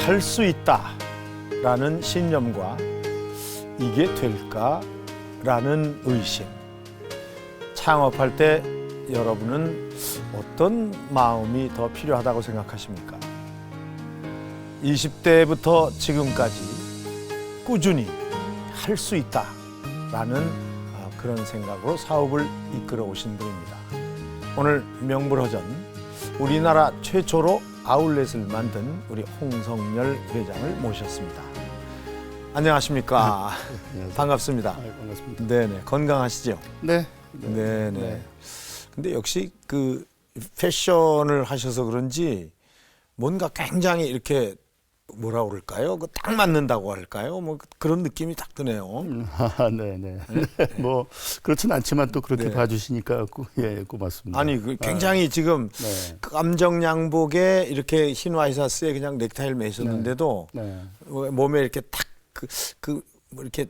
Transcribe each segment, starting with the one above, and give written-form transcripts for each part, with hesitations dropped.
할 수 있다라는 신념과 이게 될까라는 의심. 창업할 때 여러분은 어떤 마음이 더 필요하다고 생각하십니까? 20대부터 지금까지 꾸준히 할 수 있다라는 그런 생각으로 사업을 이끌어 오신 분입니다. 오늘 명불허전 우리나라 최초로 아울렛을 만든 우리 홍성열 회장을 모셨습니다. 안녕하십니까? 안녕하세요. 반갑습니다. 반갑습니다. 네네, 건강하시죠? 네. 네네. 네. 근데 역시 그 패션을 하셔서 그런지 뭔가 굉장히 이렇게 뭐라 그럴까요? 그 딱 맞는다고 할까요? 뭐 그런 느낌이 딱 드네요. 네네. 뭐 그렇진 않지만 또 그렇게 네. 봐주시니까 예, 고맙습니다. 아니 그 굉장히 지금 네. 그 감정 양복에 이렇게 흰 와이셔츠에 그냥 넥타이를 매셨는데도 네. 몸에 이렇게 딱 뭐 이렇게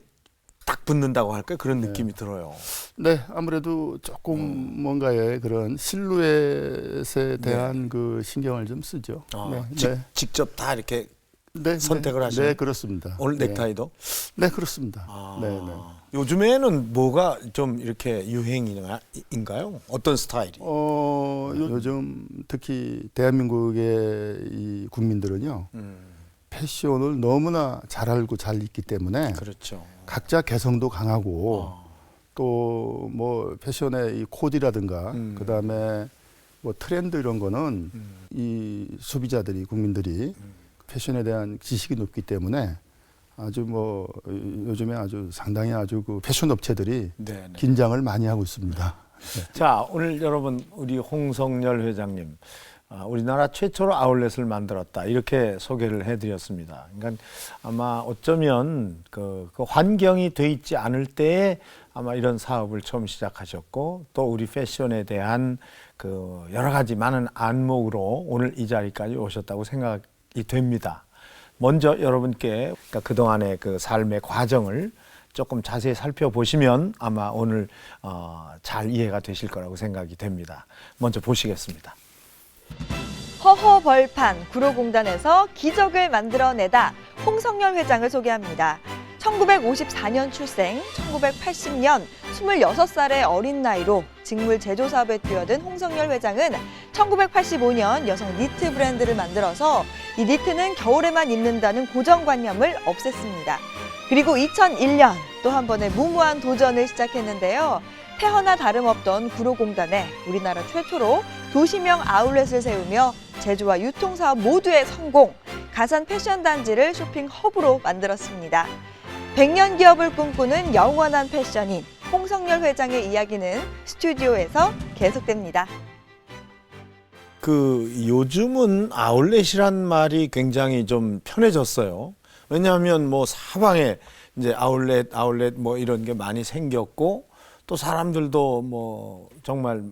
딱 붙는다고 할까요? 그런 느낌이 들어요. 네, 아무래도 조금 뭔가의 그런 실루엣에 대한 그 신경을 좀 쓰죠. 네. 직접 다 이렇게 네. 선택을 하시는. 네, 그렇습니다. 오늘 넥타이도? 네, 그렇습니다. 네, 네. 요즘에는 뭐가 좀 이렇게 유행인가요? 어떤 스타일이? 요즘 특히 대한민국의 이 국민들은요. 패션을 너무나 잘 알고 잘 입기 때문에 그렇죠. 각자 개성도 강하고 또 뭐 패션의 이 코디라든가 그다음에 뭐 트렌드 이런 거는 이 소비자들이 국민들이 패션에 대한 지식이 높기 때문에 아주 뭐 요즘에 아주 상당히 아주 그 패션 업체들이 네네. 긴장을 많이 하고 있습니다. 자, 오늘 여러분 우리 홍성열 회장님 우리나라 최초로 아울렛을 만들었다 이렇게 소개를 해드렸습니다. 그러니까 아마 어쩌면 그 환경이 돼 있지 않을 때에 아마 이런 사업을 처음 시작하셨고 또 우리 패션에 대한 그 여러 가지 많은 안목으로 오늘 이 자리까지 오셨다고 생각이 됩니다. 먼저 여러분께 그러니까 그동안의 그 삶의 과정을 조금 자세히 살펴보시면 아마 오늘 잘 이해가 되실 거라고 생각이 됩니다. 먼저 보시겠습니다. 허허벌판 구로공단에서 기적을 만들어내다 홍성열 회장을 소개합니다. 1954년 출생, 1980년 26살의 어린 나이로 직물 제조 사업에 뛰어든 홍성열 회장은 1985년 여성 니트 브랜드를 만들어서 이 니트는 겨울에만 입는다는 고정관념을 없앴습니다. 그리고 2001년 또 한 번의 무모한 도전을 시작했는데요. 폐허나 다름없던 구로공단에 우리나라 최초로 도시명 아울렛을 세우며 제조와 유통사업 모두의 성공, 가산 패션 단지를 쇼핑 허브로 만들었습니다. 100년 기업을 꿈꾸는 영원한 패션인 홍성열 회장의 이야기는 스튜디오에서 계속됩니다. 그 요즘은 아울렛이란 말이 굉장히 좀 편해졌어요. 왜냐하면 뭐 사방에 이제 아울렛 뭐 이런 게 많이 생겼고 또 사람들도 뭐 정말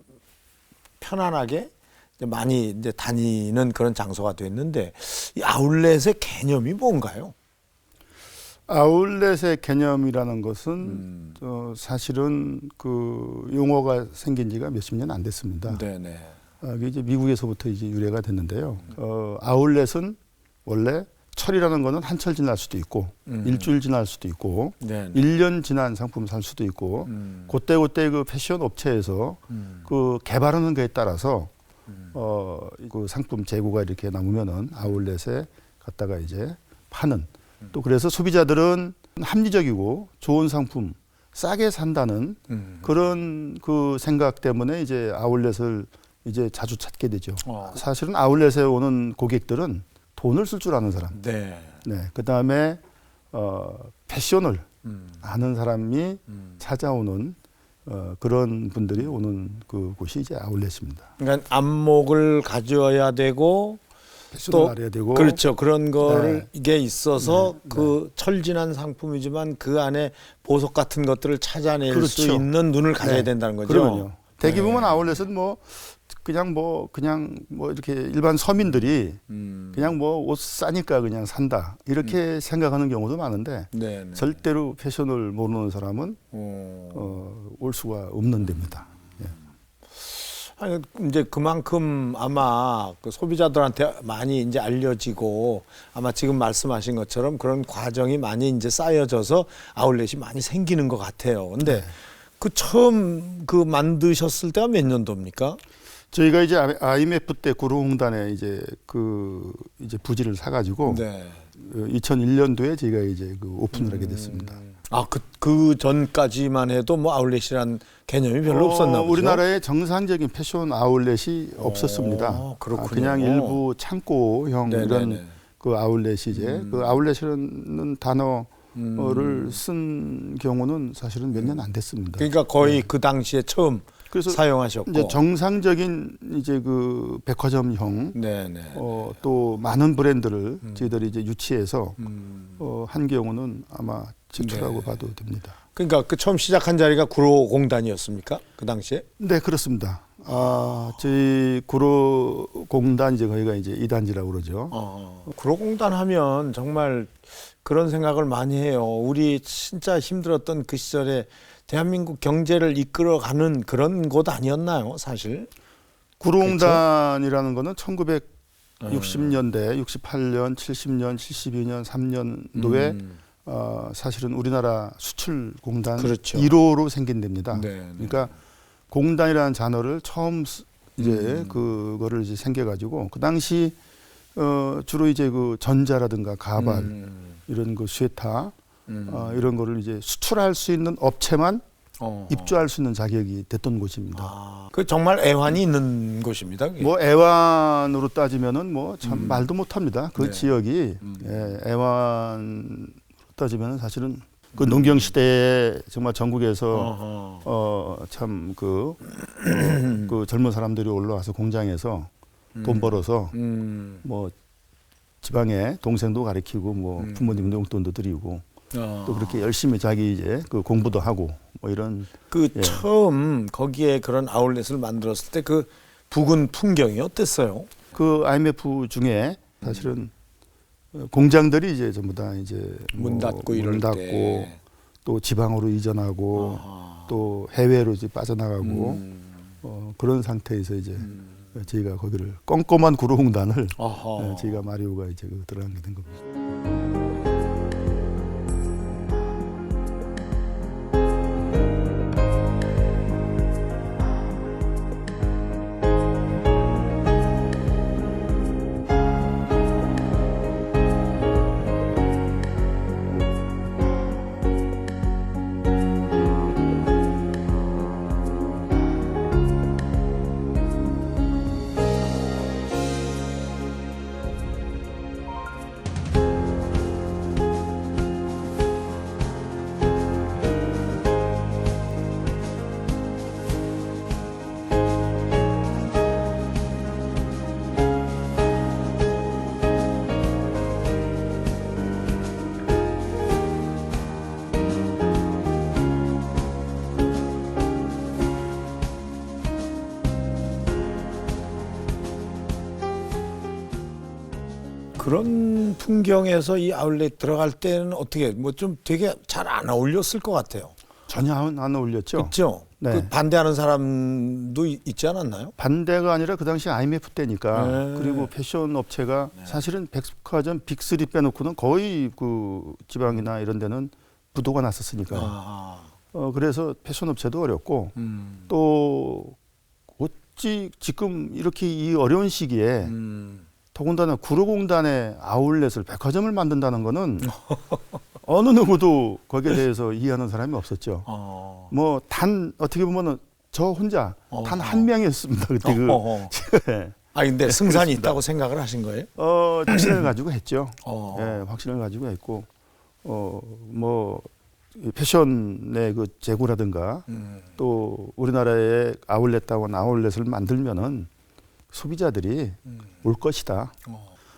편안하게 이제 많이 이제 다니는 그런 장소가 됐는데 이 아울렛의 개념이 뭔가요? 아울렛의 개념이라는 것은 사실은 그 용어가 생긴 지가 몇십 년 안 됐습니다. 네네. 이게 이제 미국에서부터 이제 유래가 됐는데요. 아울렛은 원래 철이라는 거는 한철 지날 수도 있고 일주일 지날 수도 있고 네네. 1년 지난 상품 살 수도 있고 그때 그 패션 업체에서 그 개발하는 거에 따라서 그 상품 재고가 이렇게 남으면은 아울렛에 갖다가 이제 파는 또 그래서 소비자들은 합리적이고 좋은 상품 싸게 산다는 그런 그 생각 때문에 이제 아울렛을 이제 자주 찾게 되죠. 사실은 아울렛에 오는 고객들은 돈을 쓸 줄 아는 사람, 네. 네, 그 다음에 패션을 아는 사람이 찾아오는 그런 분들이 오는 그 곳이 이제 아울렛입니다. 그러니까 안목을 가져야 되고 패션을 또 알아야 되고 그렇죠. 그런 거를 네. 이게 있어서 네. 그 철진한 상품이지만 그 안에 보석 같은 것들을 찾아낼 수 그렇죠. 있는 눈을 가져야 네. 된다는 거죠. 그러면요. 대기 네. 보면 아울렛은 그냥 이렇게 일반 서민들이 그냥 뭐 옷 싸니까 그냥 산다 이렇게 생각하는 경우도 많은데 네네. 절대로 패션을 모르는 사람은 올 수가 없는 데입니다. 예. 아니, 이제 그만큼 아마 그 소비자들한테 많이 이제 알려지고 아마 지금 말씀하신 것처럼 그런 과정이 많이 이제 쌓여져서 아울렛이 많이 생기는 것 같아요. 근데 그 처음 그 만드셨을 때가 몇 년도입니까? 저희가 이제 IMF 때 구로공단에 이제 그 이제 부지를 사가지고 네. 2001년도에 저희가 이제 그 오픈을 하게 됐습니다. 아, 그 전까지만 해도 뭐 아울렛이란 개념이 별로 없었나 보죠. 우리나라에 정상적인 패션 아울렛이 없었습니다. 그렇군요. 그냥 일부 창고형 네네네. 이런 그 아울렛이 이제 그 아울렛이라는 단어를 쓴 경우는 사실은 몇 년 안 됐습니다. 그러니까 거의 그 당시에 처음 그래서 사용하셨고. 이제 정상적인 이제 그 백화점형 네네. 또 많은 브랜드를 저희들이 이제 유치해서 한 경우는 아마 최초라고 네. 봐도 됩니다. 그러니까 그 처음 시작한 자리가 구로공단이었습니까? 그 당시에? 네, 그렇습니다. 저희 구로공단 이제 거기가 이제 2단지라고 그러죠. 구로공단 하면 정말 그런 생각을 많이 해요. 우리 진짜 힘들었던 그 시절에 대한민국 경제를 이끌어가는 그런 곳 아니었나요, 사실? 구로공단이라는 거는 1960년대, 68년, 70년, 72년, 3년도에 사실은 우리나라 수출공단 그렇죠. 1호로 생긴 데입니다. 네. 그러니까 공단이라는 단어를 처음 이제 그거를 이제 생겨가지고 그 당시 주로 이제 그 전자라든가 가발 이런 그 스웨터 이런 거를 이제 수출할 수 있는 업체만 입주할 수 있는 자격이 됐던 곳입니다. 그 정말 애환이 있는 곳입니다. 그게. 뭐 애완으로 따지면은 뭐 참 말도 못합니다. 그 네. 지역이 애완으로 따지면은 사실은 그 농경 시대에 정말 전국에서 참 그 젊은 사람들이 올라와서 공장에서 돈 벌어서 뭐 지방에 동생도 가르치고 뭐 부모님 용돈도 드리고 또 그렇게 열심히 자기 이제 그 공부도 하고 뭐 이런 그 처음 거기에 그런 아울렛을 만들었을 때 그 부근 풍경이 어땠어요? 그 IMF 중에 사실은 공장들이 이제 전부 다 이제 문 닫고 이럴 문 닫고 때. 또 지방으로 이전하고 또 해외로 이제 빠져나가고 그런 상태에서 이제 저희가 거기를 꼼꼼한 구로공단을 저희가 마리오가 이제 들어가게 된 겁니다. 그런 풍경에서 이 아울렛 들어갈 때는 어떻게 뭐 좀 되게 잘 안 어울렸을 것 같아요. 전혀 안 어울렸죠. 그렇죠. 네. 그 반대하는 사람도 있지 않았나요? 반대가 아니라 그 당시 IMF 때니까 네. 그리고 패션 업체가 사실은 백화점 빅3 빼놓고는 거의 그 지방이나 이런 데는 부도가 났었으니까 그래서 패션 업체도 어렵고 또 어찌 지금 이렇게 이 어려운 시기에 더군다나 구로공단에 아울렛을 백화점을 만든다는 거는 어느 누구도 거기에 대해서 이해하는 사람이 없었죠. 뭐 단 어떻게 보면은 저 혼자 단 한 명이었습니다. 그때 근데 승산이 있다고 생각을 하신 거예요? 확신을 가지고 했죠. 확신을 가지고 했고 뭐 패션의 그 재고라든가 또 우리나라에 아울렛다운 아울렛을 만들면은 소비자들이 올 것이다.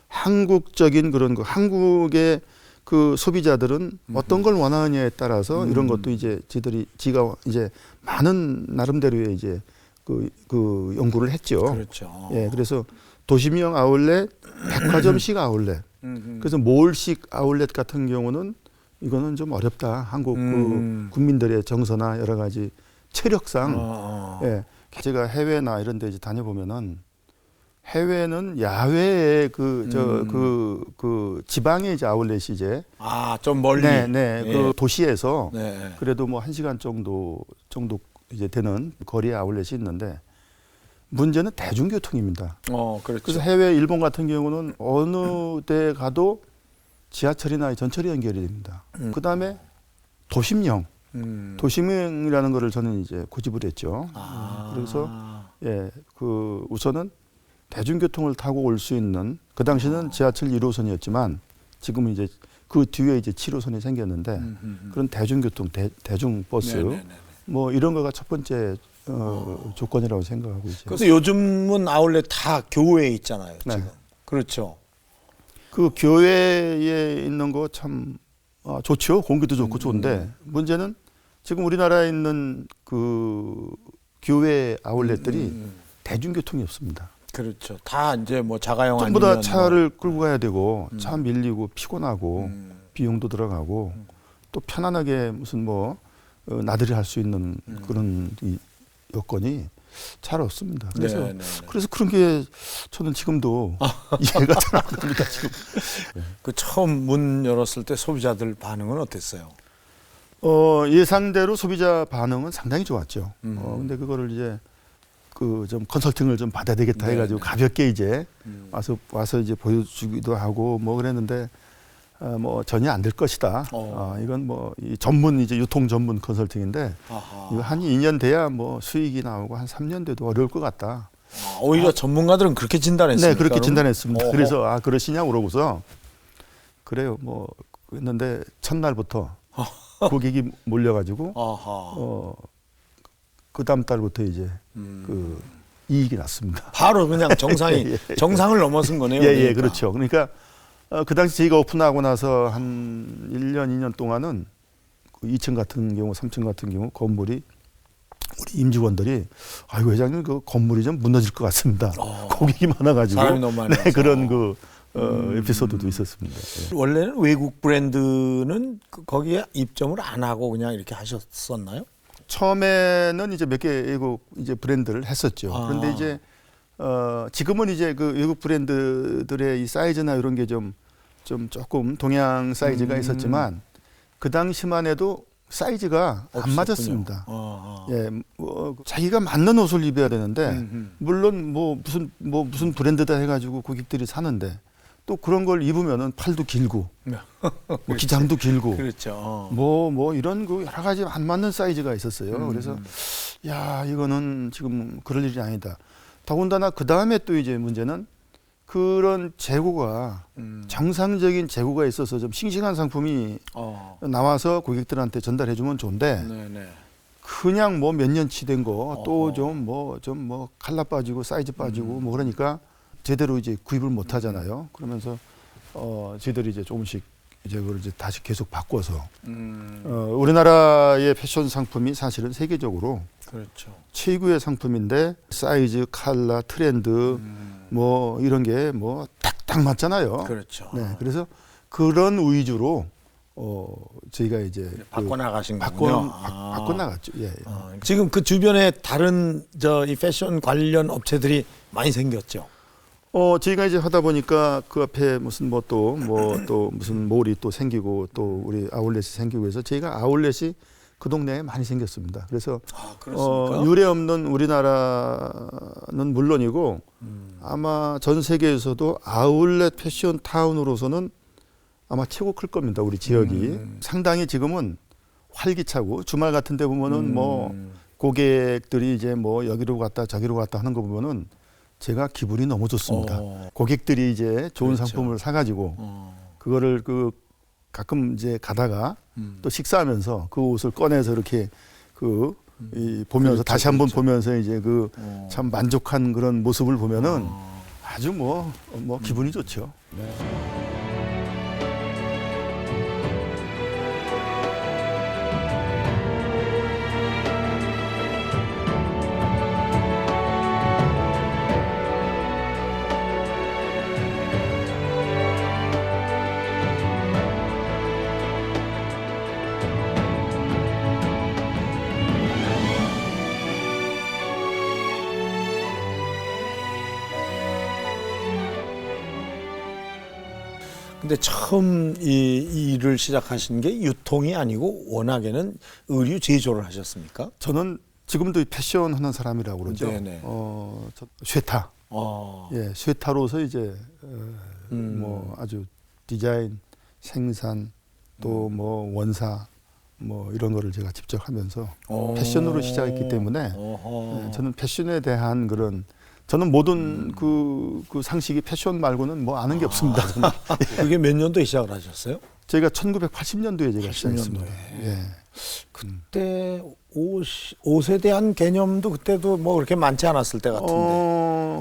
한국적인 그런 거 한국의 그 소비자들은 어떤 걸 원하느냐에 따라서 이런 것도 이제 지가 이제 많은 나름대로의 이제 그 연구를 했죠. 그렇죠. 그래서 도시명 아울렛, 백화점식 아울렛. 그래서 몰식 아울렛 같은 경우는 이거는 좀 어렵다. 한국 그 국민들의 정서나 여러 가지 체력상 제가 해외나 이런 데 이제 다녀보면은 해외는 야외에 그 지방에 이제 아울렛이 이제 좀 멀리. 네, 예. 그 도시에서 네. 그래도 뭐 1시간 정도 이제 되는 거리에 아울렛이 있는데 문제는 대중교통입니다. 그렇죠. 그래서 해외 일본 같은 경우는 어느 데 가도 지하철이나 전철이 연결이 됩니다. 그다음에 도심형. 도심형이라는 거를 저는 이제 고집을 했죠. 그래서 그 우선은 대중교통을 타고 올 수 있는 그 당시는 지하철 1호선이었지만 지금은 이제 그 뒤에 이제 7호선이 생겼는데 그런 대중교통 대중버스 네네네. 뭐 이런 거가 첫 번째 조건이라고 생각하고 있어요. 그래서 요즘은 아울렛 다 교외에 있잖아요. 지금. 네. 그렇죠. 그 교외에 있는 거 참 좋죠. 공기도 좋고 좋은데 문제는 지금 우리나라에 있는 그 교외 아울렛들이 대중교통이 없습니다. 그렇죠. 다 이제 뭐 자가용 전부 다 아니면 차를 끌고 가야 되고 차 밀리고 피곤하고 비용도 들어가고 또 편안하게 무슨 뭐 나들이 할 수 있는 그런 이 여건이 잘 없습니다. 그래서 네. 그래서 그런 게 저는 지금도 이해가 잘 안 갑니다. 지금. 그 처음 문 열었을 때 소비자들 반응은 어땠어요? 예상대로 소비자 반응은 상당히 좋았죠. 근데 그거를 이제 그 좀 컨설팅을 좀 받아야 되겠다 해가지고 가볍게 이제 와서 이제 보여주기도 하고 뭐 그랬는데 뭐 전혀 안 될 것이다. 이건 뭐 이 전문 이제 유통 전문 컨설팅인데 이거 한 2년 돼야 뭐 수익이 나오고 한 3년 돼도 어려울 것 같다. 오히려 전문가들은 그렇게 진단했습니까? 네, 그렇게 그러면? 진단했습니다. 그래서 그러시냐 물어보서 그래요. 뭐 했는데 첫날부터 고객이 몰려가지고 그 다음 달부터 이제 그 이익이 났습니다. 바로 그냥 정상이 정상을 넘어선 거네요. 그러니까. 그렇죠. 그러니까 그 당시 저희가 오픈하고 나서 한 1년, 2년 동안은 그 2층 같은 경우, 3층 같은 경우 건물이 우리 임직원들이 아이고 회장님 그 건물이 좀 무너질 것 같습니다. 고객이 많아가지고 사람이 너무 많아서. 그런 그 에피소드도 있었습니다. 예. 원래는 외국 브랜드는 거기에 입점을 안 하고 그냥 이렇게 하셨었나요? 처음에는 이제 몇 개 외국 이제 브랜드를 했었죠. 그런데 이제 지금은 이제 그 외국 브랜드들의 이 사이즈나 이런 게 좀 조금 동양 사이즈가 있었지만 그 당시만 해도 사이즈가 안 없었군요. 맞았습니다. 예, 뭐 자기가 맞는 옷을 입어야 되는데 물론 뭐 무슨 브랜드다 해가지고 고객들이 사는데 또 그런 걸 입으면은 팔도 길고 뭐 기장도 길고 그렇죠. 뭐 이런 그 여러 가지 안 맞는 사이즈가 있었어요. 그래서 야 이거는 지금 그럴 일이 아니다. 더군다나 그 다음에 또 이제 문제는 그런 재고가 정상적인 재고가 있어서 좀 싱싱한 상품이 나와서 고객들한테 전달해주면 좋은데 네네. 그냥 뭐 몇 년치 된 거 또 좀 뭐 칼라 빠지고 사이즈 빠지고 뭐 그러니까 제대로 이제 구입을 못 하잖아요. 그러면서 저희들이 이제 조금씩 이제 그걸 이제 다시 계속 바꿔서 우리나라의 패션 상품이 사실은 세계적으로 그렇죠. 최고의 상품인데 사이즈, 컬러, 트렌드 뭐 이런 게 뭐 딱딱 맞잖아요. 그렇죠. 네, 그래서 그런 위주로 저희가 이제 바꿔 나가신 거군요. 바꿔 나갔죠. 예. 지금 그 주변에 다른 이 패션 관련 업체들이 많이 생겼죠. 저희가 이제 하다 보니까 그 앞에 무슨 또 무슨 몰이 또 생기고 또 우리 아울렛이 생기고 해서 저희가 아울렛이 그 동네에 많이 생겼습니다. 그래서 그렇습니까? 유례 없는 우리나라는 물론이고 아마 전 세계에서도 아울렛 패션 타운으로서는 아마 최고 클 겁니다. 우리 지역이 상당히 지금은 활기차고 주말 같은 데 보면은 뭐 고객들이 이제 뭐 여기로 갔다 저기로 갔다 하는 거 보면은 제가 기분이 너무 좋습니다. 고객들이 이제 좋은 그렇죠. 상품을 사가지고 그거를 그 가끔 이제 가다가 또 식사하면서 그 옷을 꺼내서 이렇게 보면서 그렇죠, 다시 한번 그렇죠. 보면서 이제 그 참 만족한 그런 모습을 보면은 아주 뭐 기분이 좋죠. 네. 근데 처음 이 일을 시작하신 게 유통이 아니고 워낙에는 의류 제조를 하셨습니까? 저는 지금도 이 패션 하는 사람이라고 그러죠. 네네. 저 쉐타. 어. 예, 쉐타로서 이제 음. 뭐 아주 디자인, 생산 또 뭐 원사 뭐 이런 거를 제가 직접 하면서 패션으로 시작했기 때문에 어허. 예, 저는 패션에 대한 그런 저는 모든 그 상식이 패션 말고는 뭐 아는 게 없습니다. 저는. 그게 몇 년도에 시작을 하셨어요? 제가 1980년도에 제가 80년도에. 시작했습니다. 예. 그때 옷에 대한 개념도 그때도 뭐 그렇게 많지 않았을 때 같은데.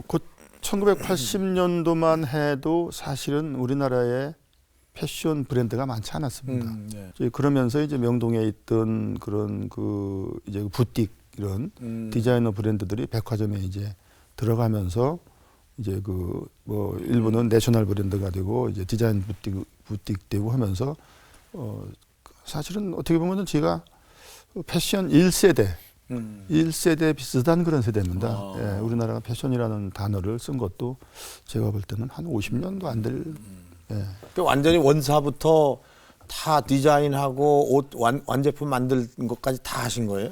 곧 1980년도만 해도 사실은 우리나라에 패션 브랜드가 많지 않았습니다. 네. 저희 그러면서 이제 명동에 있던 그런 이제 부틱 이런 디자이너 브랜드들이 백화점에 이제 들어가면서 이제 뭐 일부는 내셔널 브랜드가 되고 이제 디자인 부틱 되고 하면서 사실은 어떻게 보면은 제가 패션 1세대 1세대 비슷한 그런 세대입니다. 예, 우리나라가 패션이라는 단어를 쓴 것도 제가 볼 때는 한 50년도 안 될. 예. 완전히 원사부터 다 디자인하고 옷 완제품 만든 것까지 다 하신 거예요?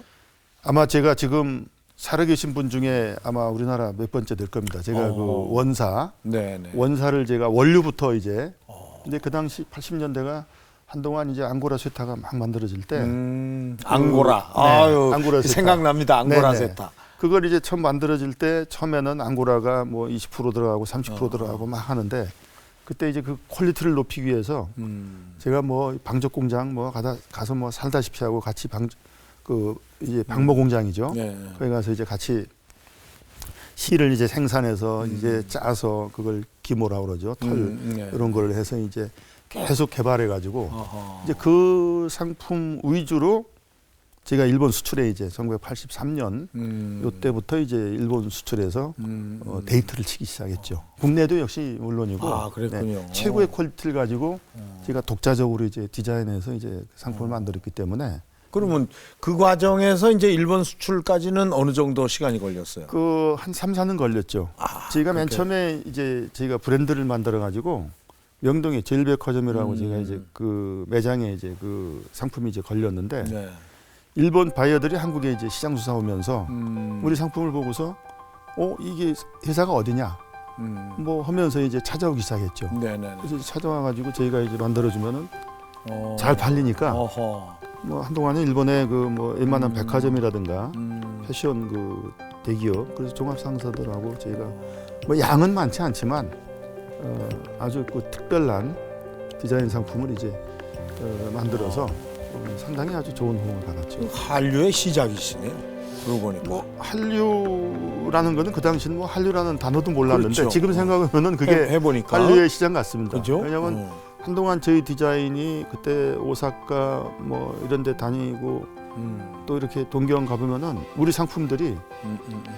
아마 제가 지금 살아계신 분 중에 아마 우리나라 몇 번째 될 겁니다. 제가 그 네네. 원사를 제가 원료부터 이제 근데 그 당시 80년대가 한동안 이제 앙고라 쇠타가 막 만들어질 때 앙고라. 네, 아유, 앙고라 쇠타. 생각납니다. 앙고라 네네. 쇠타. 그걸 이제 처음 만들어질 때 처음에는 앙고라가 뭐 20% 들어가고 30% 들어가고 막 하는데 그때 이제 그 퀄리티를 높이기 위해서 제가 뭐 방적 공장 뭐 가서 뭐 살다시피 하고 같이 이제 방모 공장이죠. 네. 거기 가서 이제 같이 실을 이제 생산해서 이제 짜서 그걸 기모라고 그러죠. 털 네. 이런 걸 해서 이제 계속 개발해 가지고 어허. 이제 그 상품 위주로 제가 일본 수출에 이제 1983년 요때부터 이제 일본 수출해서 데이트를 치기 시작했죠. 국내도 역시 물론이고 아, 그랬군요. 최고의 퀄리티를 가지고 제가 독자적으로 이제 디자인해서 이제 상품을 만들었기 때문에 그러면 그 과정에서 이제 일본 수출까지는 어느 정도 시간이 걸렸어요? 한 3, 4년 걸렸죠. 제가 맨 처음에 이제 저희가 브랜드를 만들어 가지고 명동에 제일백화점이라고 제가 이제 그 매장에 이제 그 상품이 이제 걸렸는데 네. 일본 바이어들이 한국에 이제 시장 조사 오면서 우리 상품을 보고서 이게 회사가 어디냐 뭐 하면서 이제 찾아오기 시작했죠. 네네. 그래서 찾아와 가지고 저희가 이제 만들어 주면은 잘 팔리니까 어허. 뭐 한동안은 일본의 그 뭐 웬만한 백화점이라든가 패션 그 대기업 그래서 종합상사들하고 저희가 뭐 양은 많지 않지만 아주 그 특별한 디자인 상품을 이제 만들어서 상당히 아주 좋은 호응을 받았죠. 한류의 시작이시네요. 그러고 보니까. 뭐 한류라는 거는 그 당시는 뭐 한류라는 단어도 몰랐는데 그렇죠. 지금 생각하면은 그게 해보니까. 한류의 시장 같습니다. 그죠? 왜냐하면 한동안 저희 디자인이 그때 오사카 뭐 이런 데 다니고 또 이렇게 동경 가보면은 우리 상품들이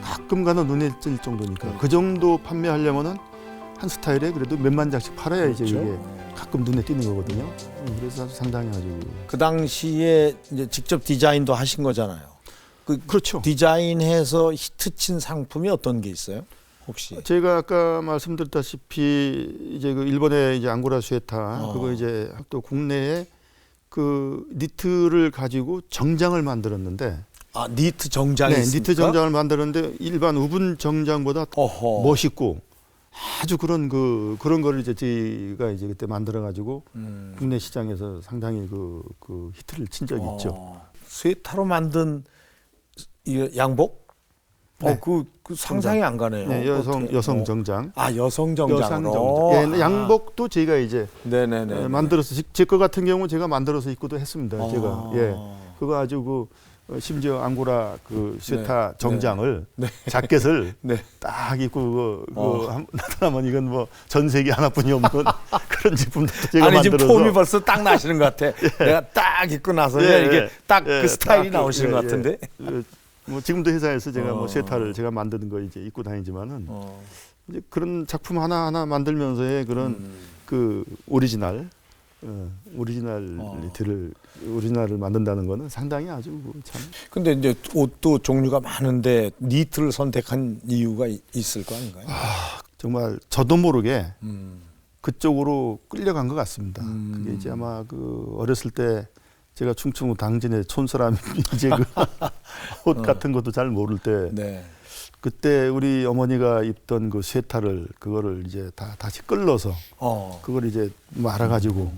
가끔 가는 눈에 띌 정도니까 그 정도 판매하려면은 한 스타일에 그래도 몇만 장씩 팔아야 이제 그렇죠. 이게 가끔 눈에 띄는 거거든요. 그래서 상당히 아주 그 당시에 이제 직접 디자인도 하신 거잖아요. 그렇죠. 디자인해서 히트친 상품이 어떤 게 있어요? 혹시? 제가 아까 말씀드렸다시피 이제 그 일본의 이제 앙고라 쇠타 그거 이제 또 국내에 그 니트를 가지고 정장을 만들었는데 니트 정장이 있습니까? 니트 정장을 만들었는데 일반 우분 정장보다 어허. 멋있고 아주 그런 거를 이제 저희가 이제 그때 만들어 가지고 국내 시장에서 상당히 그 히트를 친 적이 있죠. 쇠타로 만든 이 양복? 네. 그 상상이 안 가네요. 네, 여성 정장. 여성 정장으로. 여성 정장. 예, 양복도 저희가 이제 네네네. 만들어서 제 거 같은 경우 제가 만들어서 입고도 했습니다. 제가 그거 아주 심지어 앙고라 그 쇠타 정장을 자켓을 딱 입고 나타나면 이건 뭐 전 세계 하나뿐이 없는 그런 제품도 제가 아니 만들어서 지금 폼이 벌써 딱 나시는 것 같아. 내가 딱 입고 나서 이게 딱 그 스타일이 나오시는 것 같은데. 뭐 지금도 회사에서 제가 뭐 쇠타를 제가 만드는 거 이제 입고 다니지만은 이제 그런 작품 하나 만들면서의 그런 그 오리지널 오리지널을 만든다는 거는 상당히 아주 참. 근데 이제 옷도 종류가 많은데 니트를 선택한 이유가 있을 거 아닌가요? 정말 저도 모르게 그쪽으로 끌려간 것 같습니다. 그게 이제 아마 그 어렸을 때 제가 충청도 당진의 촌사람이 이제 그 옷 같은 것도 잘 모를 때 네. 그때 우리 어머니가 입던 그 쇠타를 그거를 이제 다시 끌러서 그걸 이제 말아가지고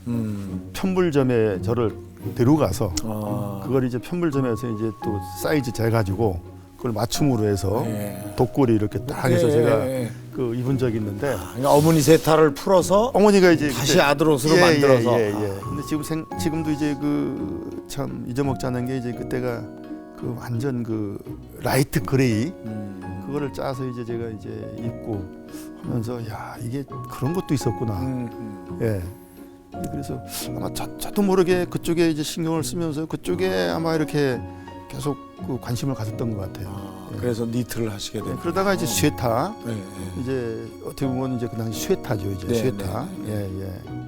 편물점에 저를 데려가서 그걸 이제 편물점에서 이제 또 사이즈 재가지고 그걸 맞춤으로 해서 네. 독고리 이렇게 딱 해서 예, 제가 예. 그 입은 적이 있는데 그러니까 어머니 세타를 풀어서 어머니가 이제 다시 그때 아들옷으로 만들어서. 근데 지금도 이제 그 참 잊어먹지 않은 게 이제 그때가 그 완전 그 라이트 그레이 그거를 짜서 이제 제가 이제 입고 하면서 야 이게 그런 것도 있었구나. 예. 그래서 아마 저도 모르게 그쪽에 이제 신경을 쓰면서 그쪽에 아마 이렇게 계속 그 관심을 가졌던 것 같아요. 예. 그래서 니트를 하시게 예, 된. 그러다가 이제 쇠타 네, 네. 이제 어떻게 보면 이제 그 당시 쇠타죠 이제 네, 쇠타. 네, 네. 예.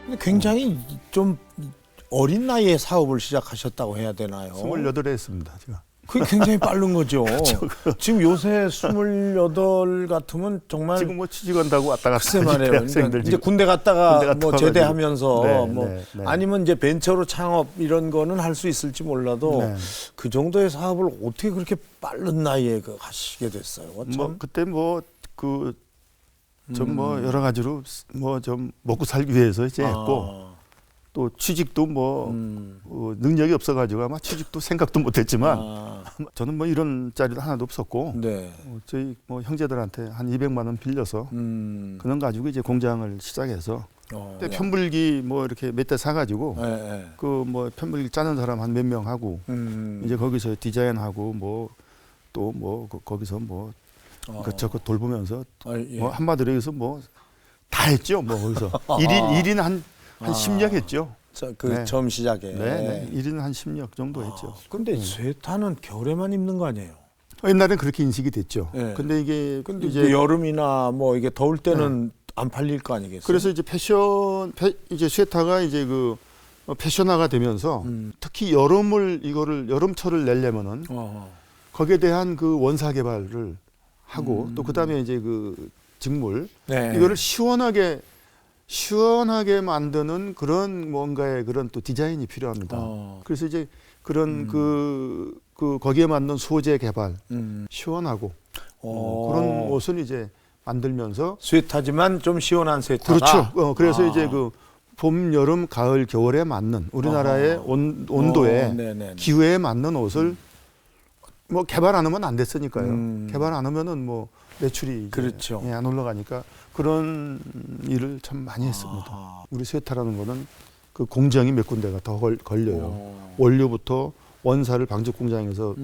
근데 굉장히 좀 어린 나이에 사업을 시작하셨다고 해야 되나요? 28에 했습니다 제가. 그게 굉장히 빠른 거죠. 지금 요새 28 같으면 정말 지금 뭐 취직한다고 왔다 갔다 글쎄 하지, 말이에요. 대학생들 그러니까 이제 지금. 군대 갔다가 군대 갔다 뭐 와가지고. 제대하면서 네, 뭐 네, 네. 아니면 이제 벤처로 창업 이런 거는 할 수 있을지 몰라도 네. 그 정도의 사업을 어떻게 그렇게 빠른 나이에 그 하시게 됐어요? 참. 뭐 그때 뭐 그 좀 뭐 여러 가지로 뭐 좀 먹고 살기 위해서 이제 했고 또 취직도 뭐 능력이 없어가지고 아마 취직도 생각도 못했지만 저는 뭐 이런 자리도 하나도 없었고 네. 저희 뭐 형제들한테 한 200만 원 빌려서 그런 가지고 이제 공장을 시작해서 그때 편불기 뭐 이렇게 몇 대 사가지고 네, 네. 그 뭐 편불기 짜는 사람 한 몇 명 하고 이제 거기서 디자인하고 뭐 또 뭐 거기서 뭐 그저그 돌보면서 예. 뭐 한마디로 해서 뭐 다 했죠 뭐 거기서 일인 한 10년 했죠. 그 네. 처음 시작에. 네, 1인 한 10년 정도 했죠. 근데 쇠타는 겨울에만 입는 거 아니에요? 옛날엔 그렇게 인식이 됐죠. 네. 근데 이게 근데 이제 여름이나 뭐 이게 더울 때는 안 팔릴 거 아니겠어요? 그래서 이제 이제 쇠타가 이제 그 패션화가 되면서 특히 이거를 여름철을 내려면은 거기에 대한 그 원사 개발을 하고 또 그다음에 이제 그 직물 네. 이거를 시원하게 만드는 그런 뭔가의 그런 또 디자인이 필요합니다. 그래서 이제 그런 그 거기에 맞는 소재 개발, 시원하고 그런 옷을 이제 만들면서 쇠타지만 좀 시원한 쇠타다. 그렇죠. 그래서 이제 그 봄, 여름, 가을, 겨울에 맞는 우리나라의 온도에 네네네. 기후에 맞는 옷을 뭐 개발 안 하면 안 됐으니까요. 개발 안 하면은 뭐 매출이 이제 그렇죠. 안 올라가니까 그런 일을 참 많이 했습니다. 우리 쇠타라는 거는 그 공장이 몇 군데가 더 걸려요. 원료부터 원사를 방적 공장에서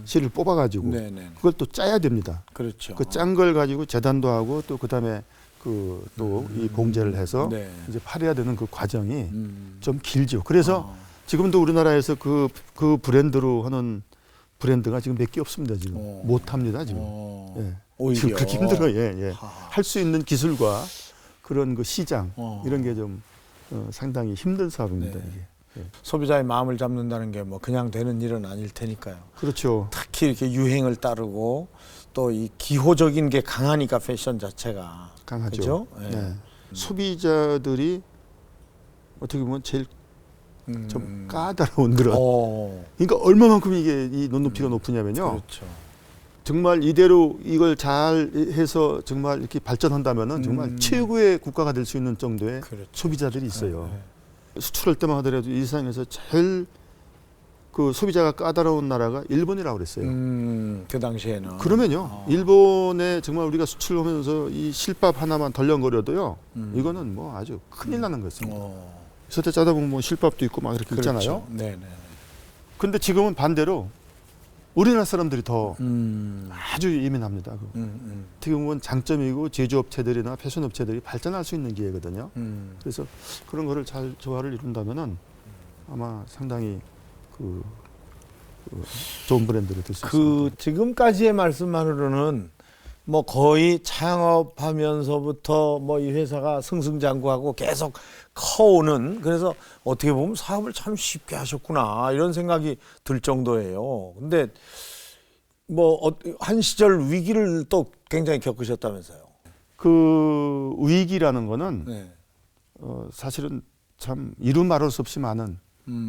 실을 뽑아가지고 네네. 그걸 또 짜야 됩니다. 그렇죠. 그 짠 걸 가지고 재단도 하고 또 그다음에 그 또 이 봉제를 해서 네. 이제 팔아야 되는 그 과정이 좀 길죠. 그래서 지금도 우리나라에서 그 브랜드로 하는 브랜드가 지금 몇 개 없습니다. 지금 못 합니다. 지금. 예. 오히려 지금 그렇게 힘들어요. 예. 할 수 있는 기술과 그런 그 시장 이런 게 좀 상당히 힘든 사업입니다. 네. 이게. 소비자의 마음을 잡는다는 게 뭐 그냥 되는 일은 아닐 테니까요. 그렇죠. 특히 이렇게 유행을 따르고 또 이 기호적인 게 강하니까 패션 자체가 강하죠. 그죠? 예. 네. 소비자들이 어떻게 보면 제일 좀 까다로운 그런. 그러니까 얼마만큼 이게 이 눈높이가 높으냐면요. 그렇죠. 정말 이대로 이걸 잘 해서 정말 이렇게 발전한다면은 정말 최고의 국가가 될 수 있는 정도의 그렇죠. 소비자들이 있어요. 네. 수출할 때만 하더라도 이 세상에서 제일 그 소비자가 까다로운 나라가 일본이라고 그랬어요. 그 당시에는. 그러면요, 일본에 정말 우리가 수출하면서 이 실밥 하나만 덜렁거려도요, 이거는 뭐 아주 큰일 나는 거였습니다. 서대 짜다 보면 뭐 실밥도 있고 막 이렇게 그렇죠. 있잖아요. 네네. 근데 지금은 반대로 우리나라 사람들이 더 음. 아주 예민합니다. 어떻게 보면 장점이고 제조업체들이나 패션업체들이 발전할 수 있는 기회거든요. 그래서 그런 거를 잘 조화를 이룬다면은 아마 상당히 좋은 브랜드를 될 수 있습니다. 지금까지의 말씀만으로는 뭐 거의 창업하면서부터 뭐 이 회사가 승승장구하고 계속 커오는, 그래서 어떻게 보면 사업을 참 쉽게 하셨구나 이런 생각이 들 정도예요. 근데 뭐 한 시절 위기를 또 굉장히 겪으셨다면서요. 그 위기라는 거는 네. 사실은 참 이루 말할 수 없이 많은,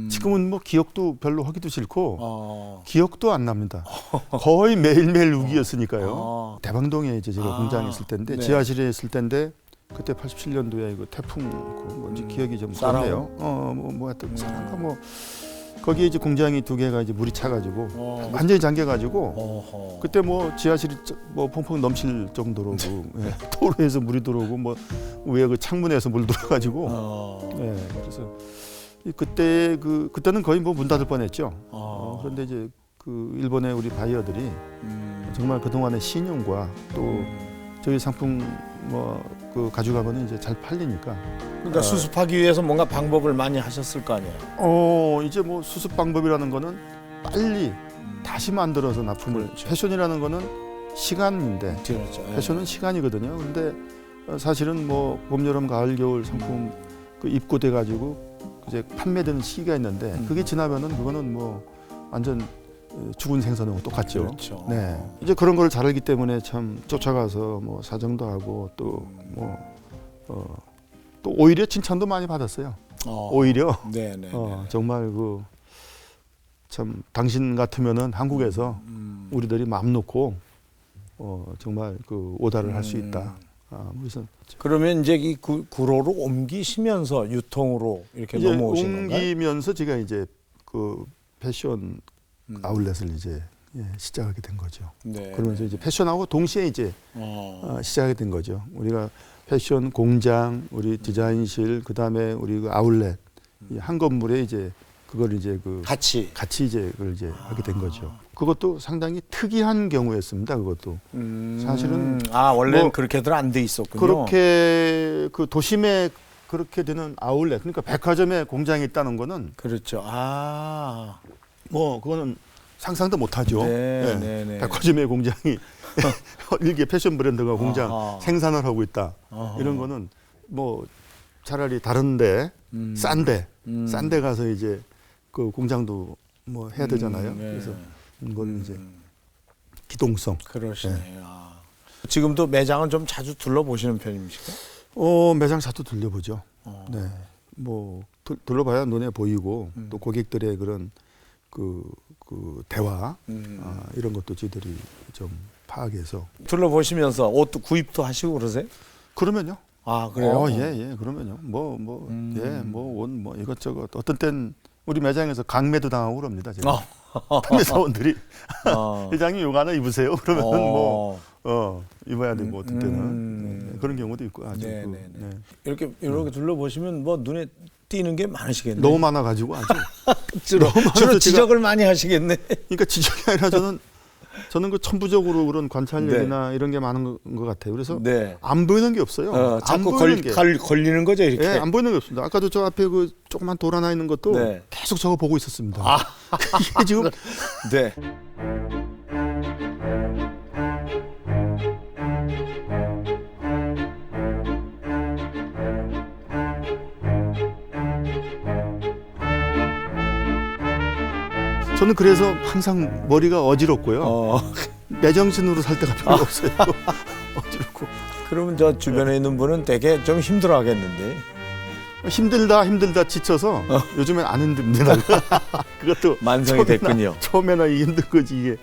지금은 뭐 기억도 별로 하기도 싫고 기억도 안 납니다. 거의 매일매일 위기였으니까요. 대방동에 이제 제가 공장에 있을 때인데, 네. 지하실에 있을 때인데, 그때 87년도에 그 태풍 뭔지 기억이 좀 그렇네요. 뭐 하여튼 사람가 뭐 거기에 이제 공장이 2개가 이제 물이 차가지고 완전히 잠겨가지고 그때 뭐 지하실이 뭐 펑펑 넘칠 정도로 예, 도로에서 물이 들어오고 뭐 위에 그 창문에서 물 들어가지고 예, 그래서 그때는 거의 뭐 문 닫을 뻔했죠. 그런데 이제 그 일본의 우리 바이어들이 정말 그 동안의 신용과 또 저희 상품 그 가져가면 이제 잘 팔리니까. 그러니까 수습하기 위해서 뭔가 방법을 많이 하셨을 거 아니에요. 이제 뭐 수습 방법이라는 거는 빨리 다시 만들어서 납품을. 그렇죠. 패션이라는 거는 시간인데, 그렇죠. 패션은 시간이거든요. 근데 사실은 뭐 봄, 여름, 가을, 겨울 상품 그 입고돼 가지고 이제 판매되는 시기가 있는데, 그게 지나면은 그거는 뭐 완전 죽은 생선하고 똑같죠. 그렇죠. 네. 이제 그런 걸 잘 알기 때문에 참 쫓아가서 뭐 사정도 하고 또 또 오히려 칭찬도 많이 받았어요. 오히려 네네. 정말 참 당신 같으면은 한국에서 우리들이 마음 놓고 정말 오다를 할 수 있다. 그래서 그러면 이제 이 구로로 옮기시면서 유통으로 이렇게 이제 넘어오신 건가요? 옮기면서 제가 이제 그 패션 아울렛을 이제 시작하게 된 거죠. 네. 그러면서 이제 패션하고 동시에 이제 시작하게 된 거죠. 우리가 패션 공장, 우리 디자인실, 그 다음에 우리 그 아울렛 이 한 건물에 이제 그걸 이제 같이 이제 그걸 이제 하게 된 거죠. 그것도 상당히 특이한 경우였습니다. 그것도 사실은 원래는 뭐 그렇게들 안 돼 있었군요. 그렇게 그 도심에 그렇게 되는 아울렛, 그러니까 백화점에 공장이 있다는 거는 그렇죠. 뭐 그거는 상상도 못하죠. 네. 백화점의 공장이 일개 패션 브랜드가 공장 생산을 하고 있다. 이런 거는 뭐 차라리 다른데 싼데 가서 이제 그 공장도 뭐 해야 되잖아요. 그래서 이건 이제 기동성. 그러시네요. 지금도 매장은 좀 자주 둘러보시는 편입니까? 매장 자주 들려보죠. 네, 뭐 둘러봐야 눈에 보이고 또 고객들의 그런 그 대화 이런 것도 저희들이 좀 파악해서 둘러보시면서 옷도 구입도 하시고 그러세요? 그러면요. 그래요? 예, 그러면요. 옷 뭐 이것저것 어떤 땐 우리 매장에서 강매도 당하고 그럽니다. 제가 판매 사원들이 회장님 이거 하나 입으세요. 그러면은 입어야 되고 어떤 때는 그런 경우도 있고 아주 이렇게 둘러보시면 뭐 눈에 띄는 게 많으시겠네요. 너무 많아가지고 아주 주로 지적을 많이 하시겠네. 그러니까 지적이 아니라 저는 그 천부적으로 그런 관찰력이나 이런 게 많은 것 같아요. 그래서 안 보이는 게 없어요. 자꾸 걸리는 거죠, 이렇게. 예, 안 보이는 게 없습니다. 아까도 저 앞에 그 조그만 돌 하나 있는 것도 계속 저거 보고 있었습니다. 이게 지금 네. 저는 그래서 항상 머리가 어지럽고요. 매정신으로 살 때가 별로 없어요. 어지럽고. 그러면 저 주변에 있는 분은 되게 좀 힘들어하겠는데. 힘들다 지쳐서 요즘엔 안 힘듭니다. 그것도 만성이 됐군요. 처음에나 힘든 거지 이게.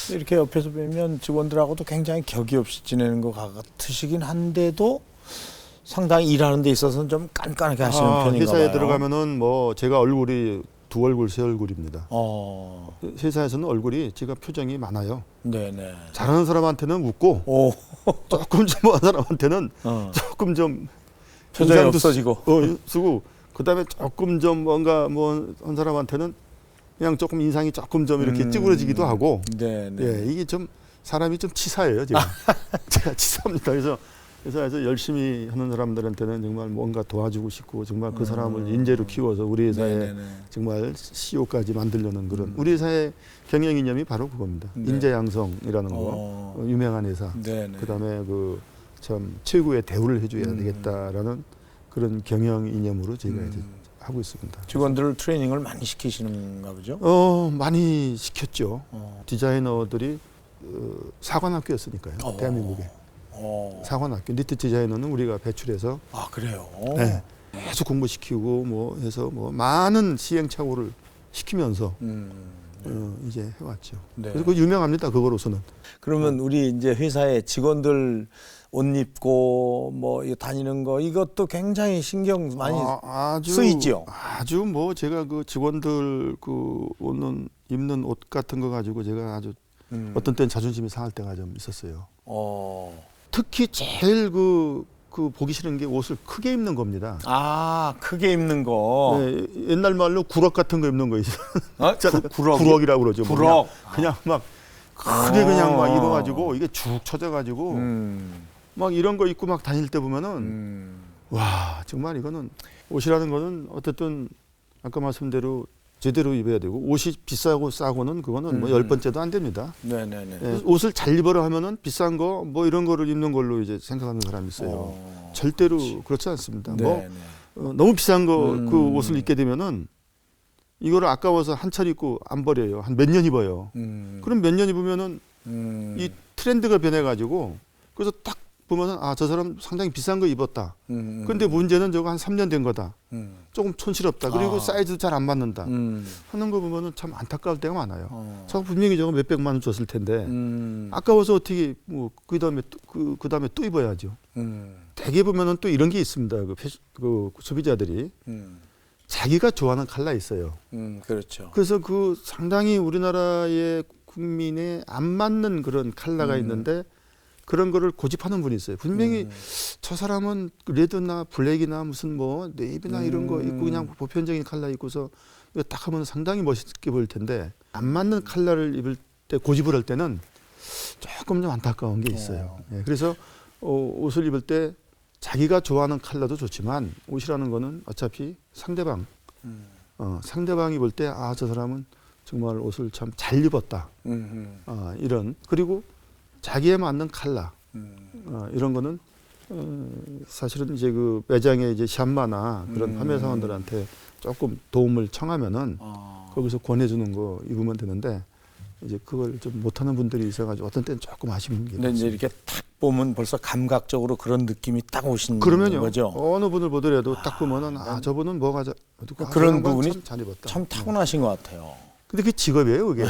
이렇게 옆에서 뵈면 직원들하고도 굉장히 격이 없이 지내는 것 같으시긴 한데도 상당히 일하는 데 있어서는 좀 깐깐하게 하시는 편인가 회사에 봐요. 들어가면은 뭐 제가 얼굴이 두 얼굴 세 얼굴입니다. 회사에서는 얼굴이 제가 표정이 많아요. 네네. 잘하는 사람한테는 웃고 조금 좀 한 사람한테는 조금 좀 표정이 없어지고 쓰고 그다음에 조금 좀 뭔가 뭐 한 사람한테는 그냥 조금 인상이 조금 좀 이렇게 찌그러지기도 하고 네, 네. 예, 이게 좀 사람이 좀 치사해요 지금. 제가 치사합니다. 그래서 열심히 하는 사람들한테는 정말 뭔가 도와주고 싶고 정말 그 사람을 인재로 키워서 우리 회사에 네, 네. 정말 CEO까지 만들려는 그런 우리 회사의 경영 이념이 바로 그겁니다. 네. 인재 양성이라는 거 유명한 회사. 네, 네. 그다음에 그 참 최고의 대우를 해줘야 되겠다라는 그런 경영 이념으로 저희가 이제 하고 있습니다. 직원들 트레이닝을 많이 시키시는가 보죠? 많이 시켰죠. 디자이너들이 사관학교였으니까요. 대한민국에. 사관학교 니트 디자이너는 우리가 배출해서 아, 그래요? 네, 계속 공부시키고 뭐 해서 뭐 많은 시행착오를 시키면서 이제 해왔죠. 네. 그래서 그 유명합니다. 그거로서는. 그러면 우리 이제 회사에 직원들 옷 입고 뭐 이거 다니는 거 이것도 굉장히 신경 많이 쓰이죠. 아주 뭐 제가 그 직원들 그 입는 옷 같은 거 가지고 제가 아주 어떤 때는 자존심이 상할 때가 좀 있었어요. 특히 제일 그 보기 싫은 게 옷을 크게 입는 겁니다. 아, 크게 입는 거. 네, 옛날 말로 구럭 같은 거 입는 거 있어요. 구럭이라고 그러죠. 구럭. 그냥 막 크게 그냥 막 입어가지고 이게 축 처져가지고 막 이런 거 입고 막 다닐 때 보면은 와 정말 이거는 옷이라는 거는 어쨌든 아까 말씀대로 제대로 입어야 되고 옷이 비싸고 싸고는 그거는 뭐 10번째도 안 됩니다. 네네네. 예, 옷을 잘 입어라 하면은 비싼 거 뭐 이런 거를 입는 걸로 이제 생각하는 사람이 있어요. 절대로 그렇지 않습니다. 네네. 너무 비싼 거 그 옷을 입게 되면은 이거를 아까워서 한 차례 입고 안 버려요. 한 몇 년 입어요. 그럼 몇 년 입으면은 이 트렌드가 변해가지고 그래서 딱 보면은 아, 저 사람 상당히 비싼 거 입었다. 근데 문제는 저거 한 3년 된 거다. 조금 촌스럽다. 그리고 사이즈도 잘 안 맞는다. 하는 거 보면은 참 안타까울 때가 많아요. 저 분명히 저거 몇 백만 원 줬을 텐데 아까워서 어떻게 뭐 그 다음에 또 입어야죠. 대개 보면은 또 이런 게 있습니다. 그 소비자들이 자기가 좋아하는 컬러 있어요. 그렇죠. 그래서 그 상당히 우리나라의 국민에 안 맞는 그런 컬러가 있는데 그런 거를 고집하는 분이 있어요. 분명히 저 사람은 레드나 블랙이나 무슨 뭐 네이비나 이런 거 입고 그냥 보편적인 컬러 입고서 이거 딱 하면 상당히 멋있게 보일 텐데 안 맞는 컬러를 입을 때 고집을 할 때는 조금 좀 안타까운 게 있어요. 예, 그래서 옷을 입을 때 자기가 좋아하는 컬러도 좋지만 옷이라는 거는 어차피 상대방이 볼 때 아, 저 사람은 정말 옷을 참 잘 입었다. 이런 그리고 자기에 맞는 컬러 이런 거는 사실은 이제 그 매장에 이제 샴마나 그런 판매 사원들한테 조금 도움을 청하면은 거기서 권해주는 거 입으면 되는데 이제 그걸 좀 못하는 분들이 있어가지고 어떤 때는 조금 아쉬운 게 근데 이제 이렇게 딱 보면 벌써 감각적으로 그런 느낌이 딱 오시는 그러면요 거죠. 어느 분을 보더라도 딱 보면은 아 저분은 뭐가 그런 부분이 참 잘 입었다. 참 타고나신 것 같아요. 근데 그게 직업이에요, 그게.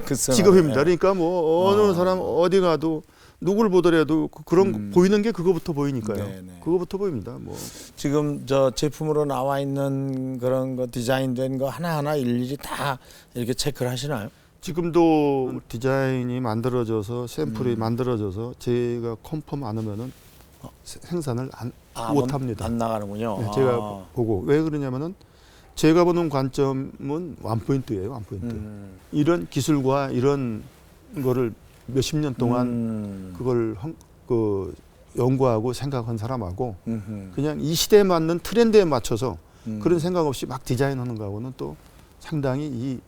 글쎄 직업입니다. 말이에요. 그러니까 뭐 어느 사람 어디 가도 누구를 보더라도 그런 보이는 게 그거부터 보이니까요. 네네. 그거부터 보입니다. 뭐 지금 저 제품으로 나와 있는 그런 거 디자인된 거 하나하나 일일이 다 이렇게 체크를 하시나요? 지금도 디자인이 만들어져서 샘플이 만들어져서 제가 컨펌 안 하면은 생산을 못 합니다. 안 나가는군요. 네, 제가 보고 왜 그러냐면은 제가 보는 관점은 원포인트예요, 원포인트. 이런 기술과 이런 거를 몇십 년 동안 그걸 연구하고 생각한 사람하고 그냥 이 시대에 맞는 트렌드에 맞춰서 그런 생각 없이 막 디자인하는 거하고는 또 상당히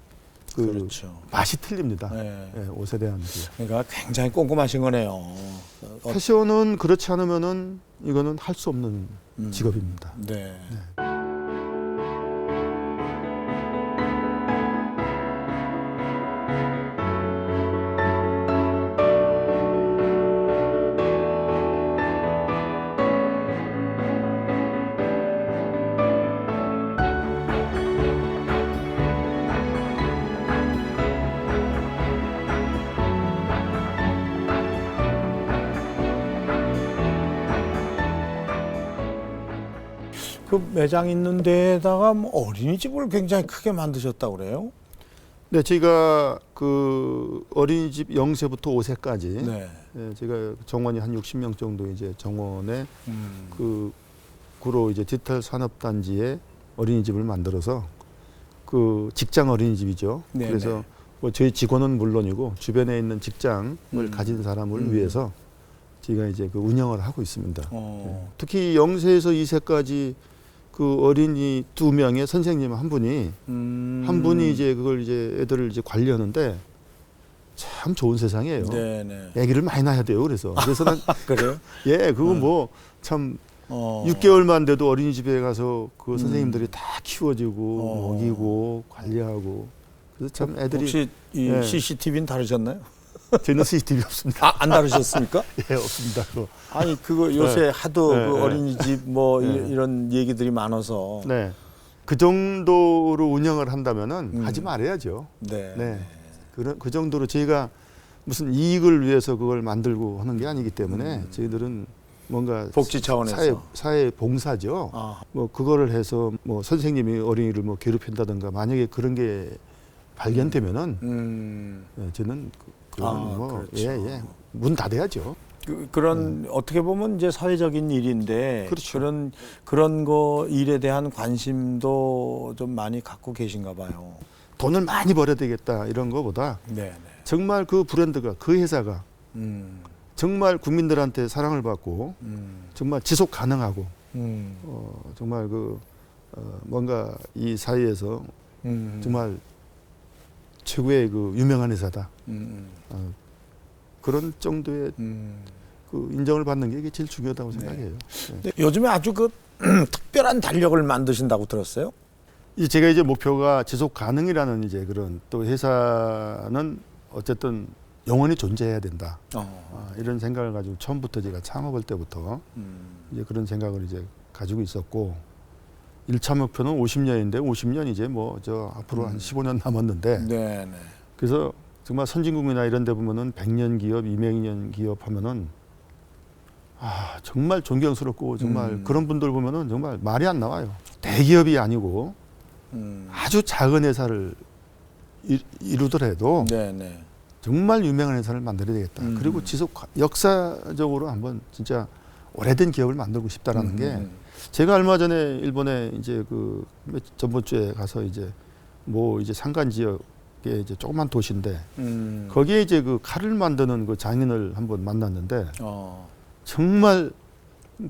그렇죠. 맛이 틀립니다. 네. 예, 옷에 대한 게. 그러니까 굉장히 꼼꼼하신 거네요. 패션은 그렇지 않으면은 이거는 할 수 없는 직업입니다. 네. 그 매장 있는 데에다가 뭐 어린이집을 굉장히 크게 만드셨다고 그래요? 네, 저희가 그 어린이집 0세부터 5세까지 네. 예, 제가 정원이 한 60명 정도 이제 정원에 그 구로 이제 디지털 산업단지에 어린이집을 만들어서 그 직장 어린이집이죠. 네네. 그래서 뭐 저희 직원은 물론이고 주변에 있는 직장을 가진 사람을 위해서 저희가 이제 그 운영을 하고 있습니다. 특히 0세에서 2세까지 그 어린이 2명의 선생님 한 분이 이제 그걸 이제 애들을 이제 관리하는데 참 좋은 세상이에요. 네네. 아기를 많이 낳아야 돼요. 그래서 난 그래요? 예, 그거 뭐 참 6개월만 돼도 어린이집에 가서 그 선생님들이 다 키워주고 먹이고 관리하고 그래서 참 애들이 혹시 이 예. CCTV는 다루셨나요? 저희는 CCTV 없습니다. 안 다루셨습니까? 예, 없습니다. 그거. 아니 그거 요새 하도 네, 그 네. 어린이집 뭐 이런 얘기들이 많아서 네. 그 정도로 운영을 한다면은 하지 말아야죠. 네. 네. 그 정도로 저희가 무슨 이익을 위해서 그걸 만들고 하는 게 아니기 때문에 저희들은 뭔가 복지 차원에서 사회 봉사죠. 아. 뭐 그거를 해서 뭐 선생님이 어린이를 뭐 괴롭힌다든가 만약에 그런 게 발견되면은 예, 저는 그건 뭐 그렇죠. 예, 문 닫아야죠. 그런 어떻게 보면 이제 사회적인 일인데 그렇죠. 그런 거 일에 대한 관심도 좀 많이 갖고 계신가 봐요. 돈을 많이 벌어야 되겠다 이런 거보다 네. 정말 그 브랜드가 그 회사가 정말 국민들한테 사랑을 받고 정말 지속 가능하고 정말 뭔가 이 사회에서 정말 최고의 그 유명한 회사다 그런 정도의 그 인정을 받는 게 이게 제일 중요하다고 생각해요. 네. 요즘에 아주 그 특별한 달력을 만드신다고 들었어요? 제가 이제 목표가 지속 가능이라는 이제 그런 또 회사는 어쨌든 영원히 존재해야 된다. 이런 생각을 가지고 처음부터 제가 창업할 때부터 이제 그런 생각을 이제 가지고 있었고 1차 목표는 50년인데 50년 이제 뭐 저 앞으로 한 15년 남았는데 네. 그래서 정말 선진국이나 이런 데 보면은 100년 기업, 200년 기업 하면은 정말 존경스럽고 정말 그런 분들 보면은 정말 말이 안 나와요. 대기업이 아니고 아주 작은 회사를 이루더라도 네. 정말 유명한 회사를 만들어야 되겠다. 그리고 역사적으로 한번 진짜 오래된 기업을 만들고 싶다라는 게 제가 얼마 전에 일본에 이제 그 전번 주에 가서 이제 뭐 이제 산간 지역에 이제 조그만 도시인데 거기에 이제 그 칼을 만드는 그 장인을 한번 만났는데 정말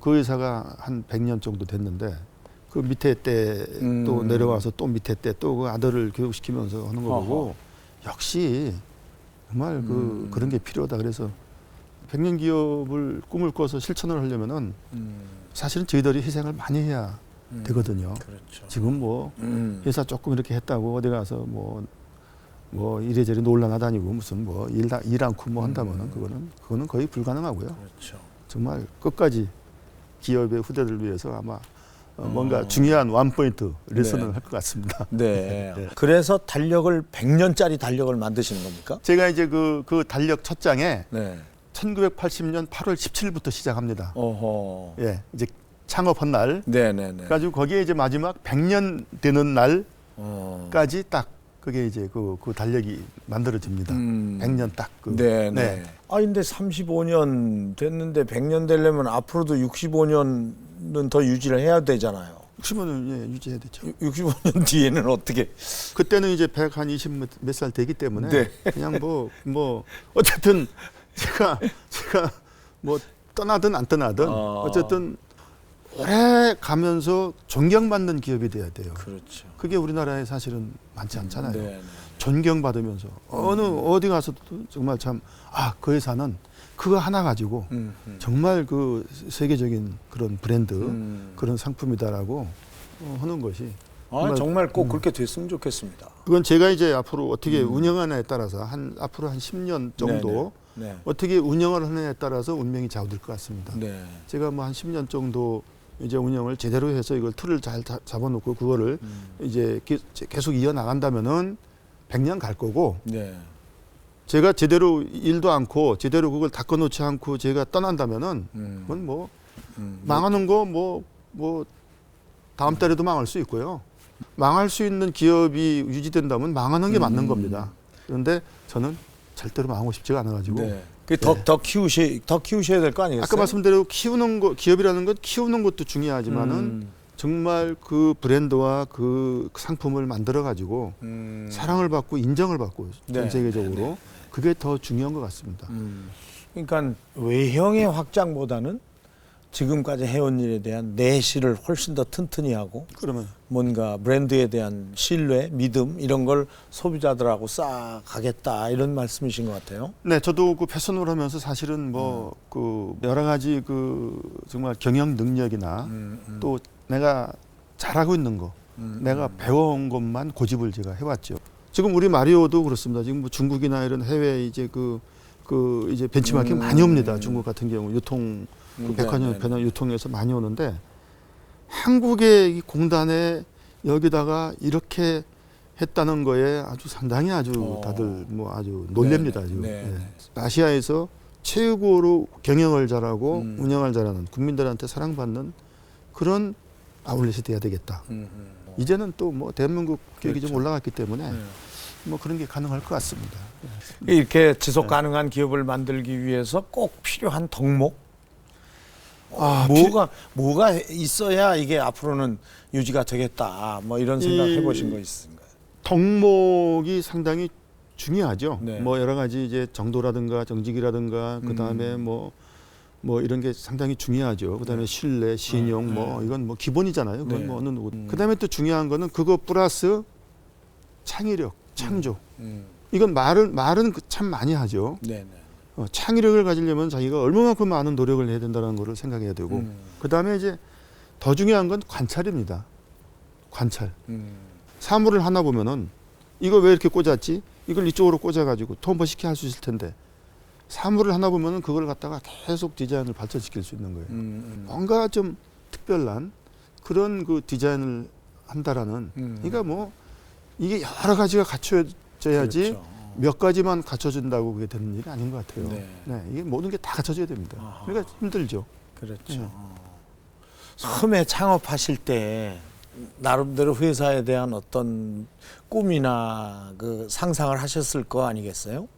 그 회사가 한 100년 정도 됐는데 그 밑에 때 또 내려와서 또 밑에 때 또 그 아들을 교육시키면서 하는 거 보고 역시 정말 그런 게 필요하다. 그래서 100년 기업을 꿈을 꿔서 실천을 하려면은 사실은 저희들이 희생을 많이 해야 되거든요. 그렇죠. 지금 뭐 회사 조금 이렇게 했다고 어디 가서 뭐 이래저래 놀러나 다니고 무슨 뭐 일 않고 뭐 한다면은 그거는 거의 불가능하고요. 그렇죠. 정말 끝까지 기업의 후대들을 위해서 아마 뭔가 중요한 원포인트 레슨을 할 것 같습니다. 네. 그래서 달력을 100년짜리 달력을 만드시는 겁니까? 제가 이제 그 달력 첫 장에 네. 1980년 8월 17일부터 시작합니다. 어허. 예, 이제 창업한 날. 네네네. 그래가지고 거기에 이제 마지막 100년 되는 날까지 딱 그게 이제 그 달력이 만들어집니다. 100년 딱 네네. 네. 근데 35년 됐는데 100년 되려면 앞으로도 65년은 더 유지를 해야 되잖아요. 60년은 예, 유지해야 되죠. 65년 뒤에는 어떻게? 그때는 이제 120 몇 살 되기 때문에 네. 그냥 뭐 어쨌든 제가 뭐 떠나든 안 떠나든 어쨌든 오래 가면서 존경받는 기업이 돼야 돼요. 그렇죠. 그게 우리나라에 사실은 많지 않잖아요. 네. 존경받으면서 어디 가서도 정말 참 그 회사는 그거 하나 가지고 정말 그 세계적인 그런 브랜드 그런 상품이다라고 하는 것이 정말 꼭 그렇게 됐으면 좋겠습니다. 그건 제가 이제 앞으로 어떻게 운영하느냐에 따라서 앞으로 한 10년 정도 네. 어떻게 운영을 하느냐에 따라서 운명이 좌우될 것 같습니다. 네. 제가 뭐 한 10년 정도 이제 운영을 제대로 해서 이걸 틀을 잘 잡아놓고 그거를 이제 계속 이어나간다면은 100년 갈 거고 네. 제가 제대로 일도 않고 제대로 그걸 닦아놓지 않고 제가 떠난다면은 그건 뭐 망하는 거 뭐 다음 달에도 망할 수 있고요. 망할 수 있는 기업이 유지된다면 망하는 게 맞는 겁니다. 그런데 저는 절대로 망하고 싶지가 않아가지고 네. 더 키우셔야 될 거 아니겠어요? 아까 말씀대로 키우는 거 기업이라는 건 키우는 것도 중요하지만은 정말 그 브랜드와 그 상품을 만들어 가지고 사랑을 받고 인정을 받고 전 네, 세계적으로 네, 네. 그게 더 중요한 것 같습니다. 그러니까 외형의 확장보다는 지금까지 해온 일에 대한 내실을 훨씬 더 튼튼히 하고 그러면 뭔가 브랜드에 대한 신뢰, 믿음 이런 걸 소비자들하고 쌓아가겠다 이런 말씀이신 것 같아요. 네, 저도 그 패션을 하면서 사실은 뭐 그 여러 가지 그 정말 경영 능력이나 또 내가 잘하고 있는 거, 내가 배워온 것만 고집을 제가 해왔죠. 지금 우리 마리오도 그렇습니다. 지금 뭐 중국이나 이런 해외 이제 그 이제 벤치마킹 많이 옵니다. 중국 같은 경우 유통 그 백화점 변화 유통에서 많이 오는데 한국의 이 공단에 여기다가 이렇게 했다는 거에 아주 상당히 아주 다들 뭐 아주 놀랍니다. 네네. 지금. 네네. 네. 아시아에서 최고로 경영을 잘하고 운영을 잘하는 국민들한테 사랑받는 그런 아울렛이 돼야 되겠다. 이제는 또 뭐 대한민국 교육이 그렇죠. 좀 올라갔기 때문에 뭐 그런 게 가능할 것 같습니다. 이렇게 지속 가능한 기업을 만들기 위해서 꼭 필요한 덕목? 뭐가 있어야 이게 앞으로는 유지가 되겠다. 뭐 이런 생각 해보신 거 있으신가요? 덕목이 상당히 중요하죠. 네. 뭐 여러 가지 이제 정도라든가 정직이라든가 그 다음에 뭐 이런 게 상당히 중요하죠. 그 다음에 신뢰, 신용 뭐 이건 뭐 기본이잖아요. 그건 네. 뭐 어느 누구. 그 다음에 또 중요한 거는 그거 플러스 창의력, 창조. 이건 말은 참 많이 하죠. 네네. 창의력을 가지려면 자기가 얼마만큼 많은 노력을 해야 된다는 거를 생각해야 되고 그 다음에 이제 더 중요한 건 관찰입니다. 관찰. 사물을 하나 보면은 이거 왜 이렇게 꽂았지? 이걸 이쪽으로 꽂아가지고 톰버시키 할 수 있을 텐데 사물을 하나 보면은 그걸 갖다가 계속 디자인을 발전시킬 수 있는 거예요. 뭔가 좀 특별한 그런 그 디자인을 한다라는 그러니까 뭐 이게 여러 가지가 갖춰져야지 그렇죠. 몇 가지만 갖춰진다고 그게 되는 일이 아닌 것 같아요. 네. 네, 이게 모든 게 다 갖춰져야 됩니다. 아하. 그러니까 힘들죠. 그렇죠. 처음에 창업하실 때 나름대로 회사에 대한 어떤 꿈이나 그 상상을 하셨을 거 아니겠어요?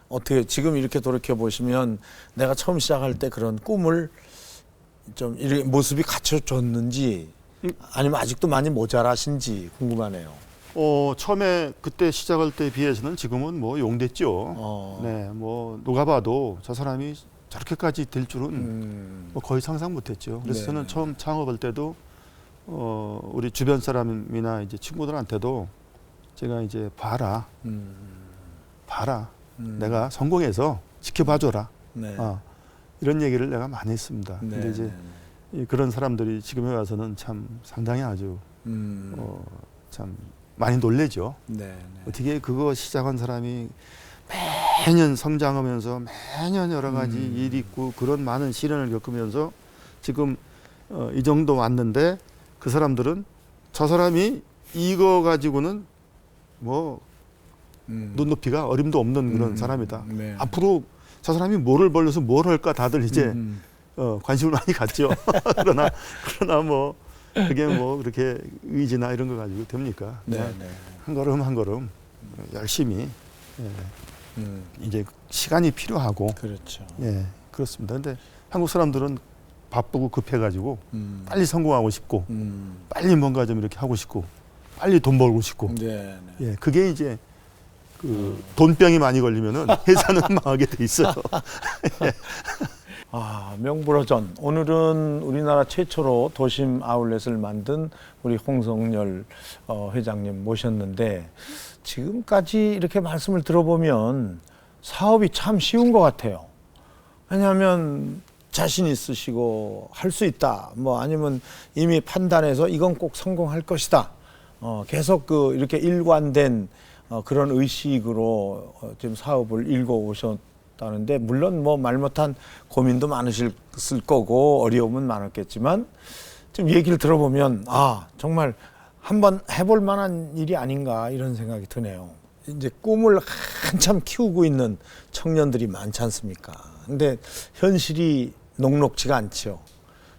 어떻게 지금 이렇게 돌이켜 보시면 내가 처음 시작할 때 그런 꿈을 좀 이렇게 모습이 갖춰졌는지 아니면 아직도 많이 모자라신지 궁금하네요. 처음에 그때 시작할 때에 비해서는 지금은 뭐 용됐죠. 네, 뭐 누가 봐도 저 사람이 저렇게까지 될 줄은 뭐 거의 상상 못했죠. 그래서 네. 저는 처음 창업할 때도 우리 주변 사람이나 이제 친구들한테도 제가 이제 봐라, 내가 성공해서 지켜봐줘라. 네. 이런 얘기를 내가 많이 했습니다. 네. 근데 이제 그런 사람들이 지금에 와서는 참 상당히 아주 참 많이 놀래죠. 네. 네. 어떻게 그거 시작한 사람이 매년 성장하면서 매년 여러 가지 일이 있고 그런 많은 시련을 겪으면서 지금 이 정도 왔는데 그 사람들은 저 사람이 이거 가지고는 뭐 눈높이가 어림도 없는 그런 사람이다. 네. 앞으로 저 사람이 뭐를 벌려서 뭘 할까 다들 이제 관심을 많이 갖죠. 그러나 뭐 그게 뭐 그렇게 의지나 이런 거 가지고 됩니까? 네. 그냥 네. 한 걸음 한 걸음 열심히 이제 시간이 필요하고 그렇죠. 예 그렇습니다. 근데 한국 사람들은 바쁘고 급해가지고 음. 빨리 성공하고 싶고 빨리 뭔가 좀 이렇게 하고 싶고 빨리 돈 벌고 싶고 네. 네. 예 그게 이제 그 돈병이 많이 걸리면은 회사는 망하게 돼 있어요. 명불허전. 오늘은 우리나라 최초로 도심 아울렛을 만든 우리 홍성열 회장님 모셨는데 지금까지 이렇게 말씀을 들어보면 사업이 참 쉬운 것 같아요. 왜냐하면 자신 있으시고 할 수 있다. 뭐 아니면 이미 판단해서 이건 꼭 성공할 것이다. 계속 그 이렇게 일관된 그런 의식으로 지금 사업을 일궈 오셨다는데 물론 뭐 말 못한 고민도 많으실 거고 어려움은 많았겠지만 좀 얘기를 들어보면 정말 한번 해볼 만한 일이 아닌가 이런 생각이 드네요. 이제 꿈을 한참 키우고 있는 청년들이 많지 않습니까? 근데 현실이 녹록지가 않죠.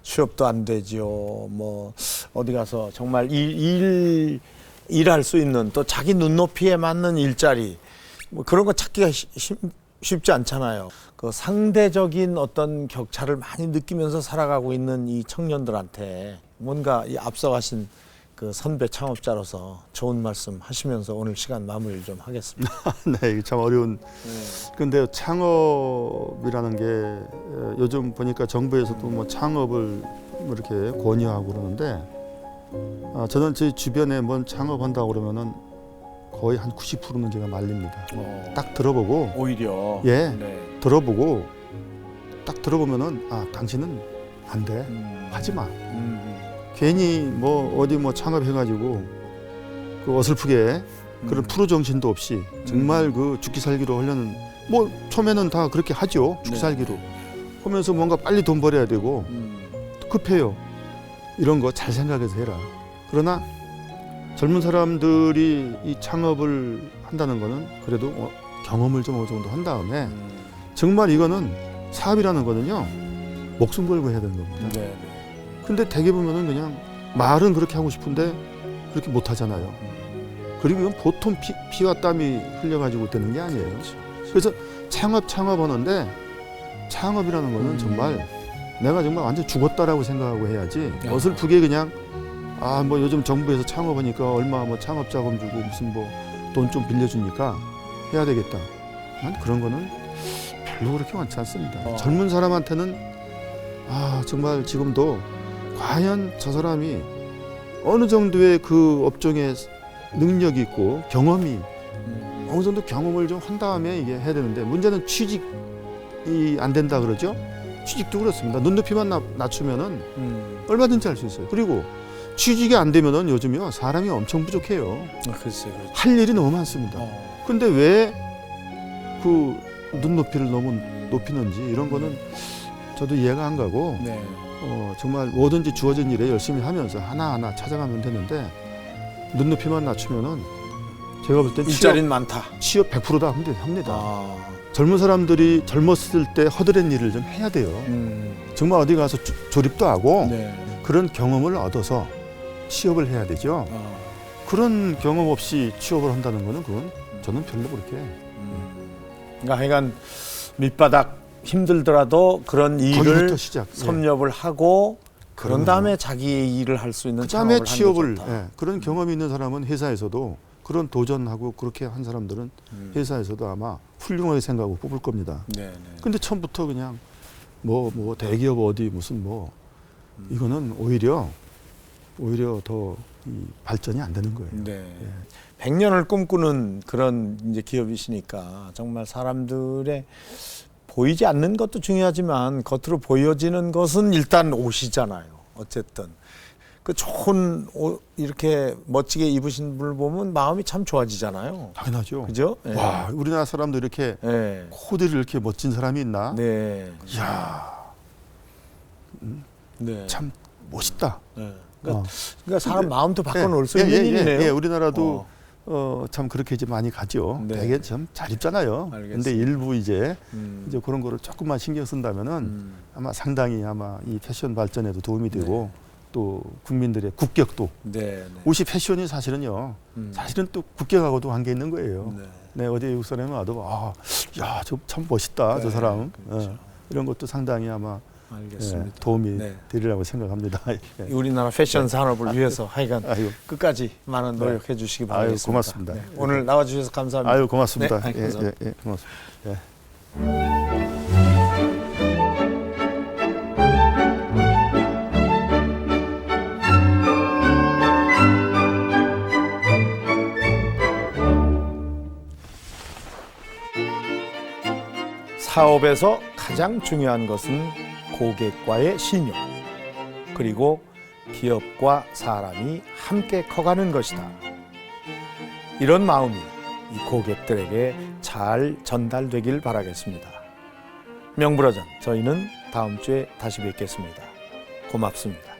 취업도 안 되죠. 뭐 어디 가서 정말 일할 수 있는 또 자기 눈높이에 맞는 일자리 뭐 그런 거 찾기가 쉽지 않잖아요. 그 상대적인 어떤 격차를 많이 느끼면서 살아가고 있는 이 청년들한테 뭔가 이 앞서가신 그 선배 창업자로서 좋은 말씀 하시면서 오늘 시간 마무리를 좀 하겠습니다. 네, 이게 참 어려운. 근데 창업이라는 게 요즘 보니까 정부에서도 뭐 창업을 뭐 이렇게 권유하고 그러는데 저는 제 주변에 뭔 창업한다고 그러면은 거의 한 90%는 제가 말립니다. 딱 들어보고 오히려 예. 네. 들어보고 딱 들어보면은 당신은 안 돼. 하지 마. 괜히 뭐 어디 뭐 창업해가지고 그 어설프게 그런 프로 정신도 없이 정말 그 죽기 살기로 하려는 뭐 처음에는 다 그렇게 하죠. 죽기 네. 살기로 하면서 뭔가 빨리 돈 벌어야 되고 급해요. 이런 거 잘 생각해서 해라. 그러나 젊은 사람들이 이 창업을 한다는 거는 그래도 경험을 좀 어느 정도 한 다음에 정말 이거는 사업이라는 거는요 목숨 걸고 해야 되는 겁니다. 네. 근데 대개 보면은 그냥 말은 그렇게 하고 싶은데 그렇게 못 하잖아요. 그리고 이건 보통 피와 땀이 흘려가지고 되는 게 아니에요. 그래서 창업하는데 창업이라는 거는 정말 내가 정말 완전 죽었다라고 생각하고 해야지 어설프게 그냥 뭐 요즘 정부에서 창업하니까 얼마 뭐 창업 자금 주고 무슨 뭐 돈 좀 빌려주니까 해야 되겠다. 난 그런 거는 별로 그렇게 많지 않습니다. 젊은 사람한테는 정말 지금도 과연 저 사람이 어느 정도의 그 업종에 능력이 있고 경험이 어느 정도 경험을 좀 한 다음에 이게 해야 되는데 문제는 취직이 안 된다 그러죠. 취직도 그렇습니다. 눈높이만 낮추면은 얼마든지 할 수 있어요. 그리고 취직이 안 되면은 요즘요 사람이 엄청 부족해요. 글쎄요. 할 일이 너무 많습니다. 근데 왜 그 눈높이를 너무 높이는지 이런 거는 저도 이해가 안 가고 네. 정말 뭐든지 주어진 일에 열심히 하면서 하나하나 찾아가면 되는데 눈높이만 낮추면은 제가 볼 땐 일자리는 많다. 취업 100%다 합니다. 젊은 사람들이 젊었을 때 허드렛 일을 좀 해야 돼요. 정말 어디 가서 조립도 하고 네. 그런 경험을 얻어서 취업을 해야 되죠. 그런 경험 없이 취업을 한다는 거는 그건 저는 별로 그렇게 그러니까 하여간 밑바닥 힘들더라도 그런 일을 거기부터 시작. 섭렵을 하고 그런 그럼요. 다음에 자기의 일을 할 수 있는 그다음에 창업을 취업을 하는 게 좋다. 그런 경험이 있는 사람은 회사에서도 그런 도전하고 그렇게 한 사람들은 회사에서도 아마 훌륭하게 생각하고 뽑을 겁니다. 네. 근데 처음부터 그냥 뭐 대기업 어디 무슨 뭐 이거는 오히려 더 이 발전이 안 되는 거예요. 네. 100년을 꿈꾸는 그런 이제 기업이시니까 정말 사람들의 보이지 않는 것도 중요하지만 겉으로 보여지는 것은 일단 옷이잖아요. 어쨌든 그 좋은 옷 이렇게 멋지게 입으신 분을 보면 마음이 참 좋아지잖아요. 당연하죠. 그죠? 네. 와, 우리나라 사람도 이렇게 네. 코디를 이렇게 멋진 사람이 있나? 네. 이야, 네. 참 멋있다. 네. 그러니까 사람 마음도 예, 바꿔놓을 수 있는 일이네요. 예, 우리나라도 참 그렇게 이제 많이 가죠. 네. 되게 참 잘 입잖아요. 알겠습니다. 근데 일부 이제 그런 거를 조금만 신경 쓴다면은 아마 상당히 아마 이 패션 발전에도 도움이 되고 또 국민들의 국격도 네. 옷이 패션이 사실은요. 사실은 또 국격하고도 관계 있는 거예요. 네, 어디 외국 사람이 와도 야, 저 참 멋있다, 저 사람. 그렇죠. 이런 것도 상당히 아마 알겠습니다. 도움이 네. 되리라고 생각합니다. 예. 우리나라 패션 산업을 위해서 하여간 아유. 끝까지 많은 노력해 주시기 바라겠습니다. 아유, 고맙습니다. 네. 오늘 나와주셔서 감사합니다. 아유, 고맙습니다. 네, 감사합니다. 고맙습니다. 예. 사업에서 가장 중요한 것은 고객과의 신용, 그리고 기업과 사람이 함께 커가는 것이다. 이런 마음이 이 고객들에게 잘 전달되길 바라겠습니다. 명불허전, 저희는 다음 주에 다시 뵙겠습니다. 고맙습니다.